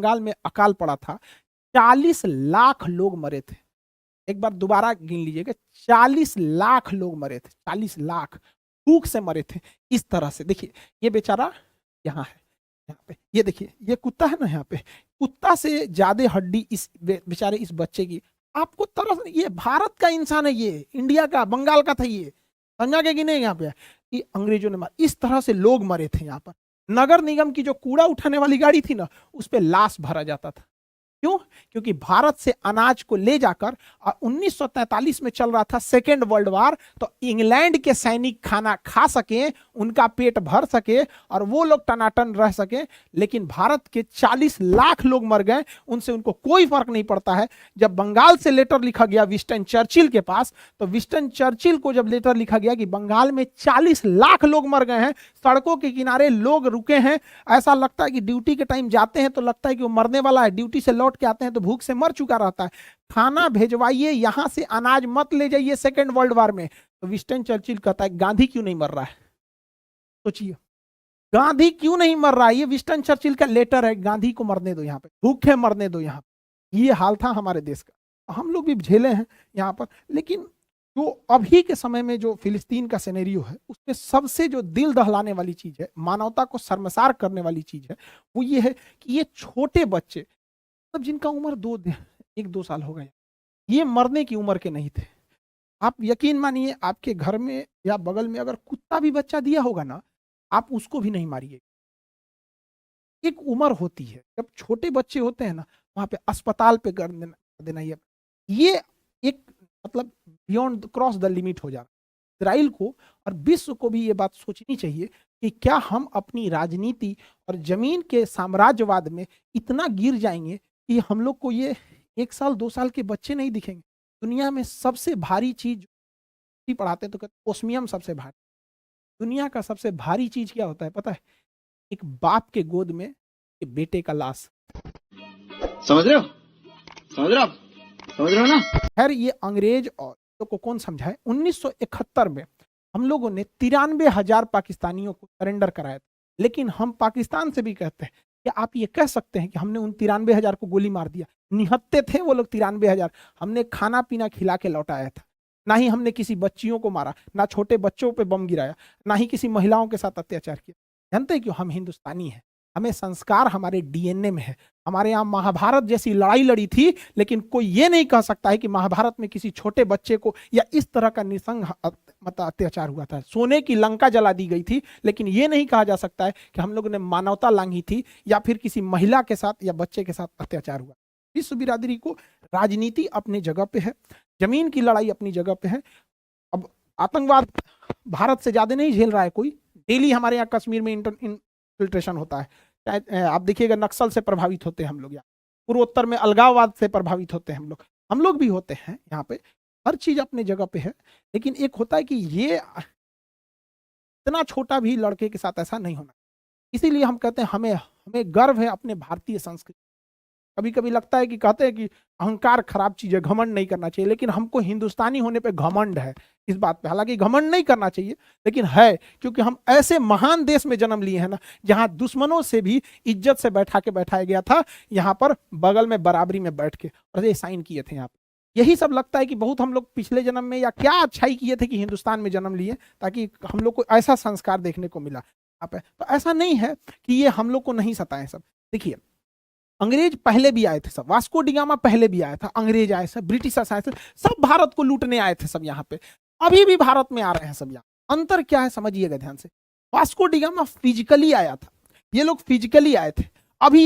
बंगाल में अकाल पड़ा था, 40 लाख लोग मरे थे। एक बार दोबारा गिन लीजिएगा, 40 लाख लोग मरे थे, 40 लाख भूख से मरे थे। इस तरह से देखिए, ये बेचारा यहाँ है, यहाँ पे ये देखिए, ये कुत्ता है ना, यहाँ पे कुत्ता से ज्यादा हड्डी इस बेचारे इस बच्चे की। आपको तरस, ये भारत का इंसान है, ये इंडिया का, बंगाल का था, ये समझा के कि नहीं? यहाँ पे कि अंग्रेजों ने मार, इस तरह से लोग मरे थे यहाँ पर। नगर निगम की जो कूड़ा उठाने वाली गाड़ी थी ना, उस पर लाश भरा जाता था। क्यों? क्योंकि भारत से अनाज को ले जाकर 1943 में चल रहा था सेकेंड वर्ल्ड वार, तो इंग्लैंड के सैनिक खाना खा सके, उनका पेट भर सके और वो लोग टनाटन रह सके। लेकिन भारत के 40 लाख लोग मर गए, उनसे उनको कोई फर्क नहीं पड़ता है। जब बंगाल से लेटर लिखा गया विंस्टन चर्चिल के पास, तो विंस्टन चर्चिल को जब लेटर लिखा गया कि बंगाल में 40 लाख लोग मर गए हैं, सड़कों के किनारे लोग रुके हैं, ऐसा लगता है कि ड्यूटी के टाइम जाते हैं तो लगता है कि वो मरने वाला है, ड्यूटी से लौट के आते हैं तो भूख से मर चुका रहता है, खाना भेजवाइए, यहां से अनाज मत ले जाइए सेकेंड वर्ल्ड वार में। तो विंस्टन चर्चिल कहता है गांधी क्यों नहीं मर रहा है? सोचिए, गांधी क्यों नहीं मर रहा है? ये विंस्टन चर्चिल का लेटर है, गांधी को मरने दो, यहाँ पे भूखे मरने दो। यहाँ ये हाल था हमारे देश का, हम लोग भी झेले हैं यहाँ पर। लेकिन जो अभी के समय में जो फिलिस्तीन का सिनेरियो है, उसमें सबसे जो दिल दहलाने वाली चीज है, मानवता को शर्मसार करने वाली चीज है, वो ये है कि ये छोटे बच्चे, मतलब जिनका उम्र 1-2 साल हो गया, ये मरने की उम्र के नहीं थे। आप यकीन मानिए, आपके घर में या बगल में अगर कुत्ता भी बच्चा दिया होगा ना, आप उसको भी नहीं मारिए। एक उम्र होती है, जब छोटे बच्चे होते हैं ना, वहां पे अस्पताल पे कर देना ये एक मतलब बियॉन्ड क्रॉस द लिमिट हो जा रहा है। इसराइल को और विश्व को भी ये बात सोचनी चाहिए कि क्या हम अपनी राजनीति और जमीन के साम्राज्यवाद में इतना गिर जाएंगे कि हम लोग को ये 1 साल 2 साल के बच्चे नहीं दिखेंगे। दुनिया में सबसे भारी चीज पढ़ाते तो कहते ओस्मियम सबसे भारी। दुनिया का सबसे भारी चीज क्या होता है पता है? एक बाप के गोद में एक बेटे का लाश। समझ रहे हो? समझ रहे हो? समझ रहे हो ना? खैर, ये अंग्रेज और तो को कौन समझाए? 1971 में हम लोगों ने 93,000 पाकिस्तानियों को सरेंडर कराया था। लेकिन हम पाकिस्तान से भी कहते हैं कि आप ये कह सकते हैं कि हमने उन 93,000 को गोली मार दिया। निहत्ते थे वो लोग 93,000। हमने खाना पीना खिला के लौटाया था। ना ही हमने किसी बच्चियों को मारा, ना छोटे बच्चों पे बम गिराया, ना ही किसी महिलाओं के साथ अत्याचार किया। जानते हैं क्यों? हम हिंदुस्तानी हैं, हमें संस्कार हमारे डीएनए में है। हमारे यहाँ महाभारत जैसी लड़ाई लड़ी थी, लेकिन कोई ये नहीं कह सकता है कि महाभारत में किसी छोटे बच्चे को या इस तरह का निसंग मतलब अत्याचार हुआ था। सोने की लंका जला दी गई थी, लेकिन ये नहीं कहा जा सकता है कि हम लोगों ने मानवता लांघी थी या फिर किसी महिला के साथ या बच्चे के साथ अत्याचार हुआ। विश्व बिरादरी को राजनीति अपनी जगह पे है, जमीन की लड़ाई अपनी जगह पे है। अब आतंकवाद भारत से ज्यादा नहीं झेल रहा है कोई। डेली हमारे यहाँ कश्मीर में इन्फिल्ट्रेशन होता है। आप देखिएगा, नक्सल से प्रभावित होते हैं हम लोग, यहाँ पूर्वोत्तर में अलगाववाद से प्रभावित होते हैं हम लोग भी होते हैं। यहाँ पे हर चीज अपने जगह पे है। लेकिन एक होता है कि ये इतना छोटा भी लड़के के साथ ऐसा नहीं होना। इसीलिए हम कहते हैं हमें गर्व है अपने भारतीय संस्कृति। कभी कभी लगता है कि कहते हैं कि अहंकार खराब चीज है, घमंड नहीं करना चाहिए, लेकिन हमको हिंदुस्तानी होने पे घमंड है इस बात पे। हालांकि घमंड नहीं करना चाहिए, लेकिन है, क्योंकि हम ऐसे महान देश में जन्म लिए हैं ना, जहां दुश्मनों से भी इज्जत से बैठाया गया था, यहाँ पर बगल में बराबरी में बैठ के और ये साइन किए थे यहाँ पर। यही सब लगता है कि बहुत हम लोग पिछले जन्म में या क्या अच्छाई किए थे कि हिंदुस्तान में जन्म लिए, ताकि हम लोग को ऐसा संस्कार देखने को मिला। तो ऐसा नहीं है कि ये हम लोग को नहीं सताए सब। देखिए, अंग्रेज पहले भी आए थे सब, वास्को डिगामा पहले भी आया था, अंग्रेज आए थे, ब्रिटिश आए थे, सब भारत को लूटने आए थे सब यहाँ पे। अभी भी भारत में आ रहे हैं सब यहाँ। अंतर क्या है समझिएगा ध्यान से। वास्को डिगामा फिजिकली आया था, ये लोग फिजिकली आए थे,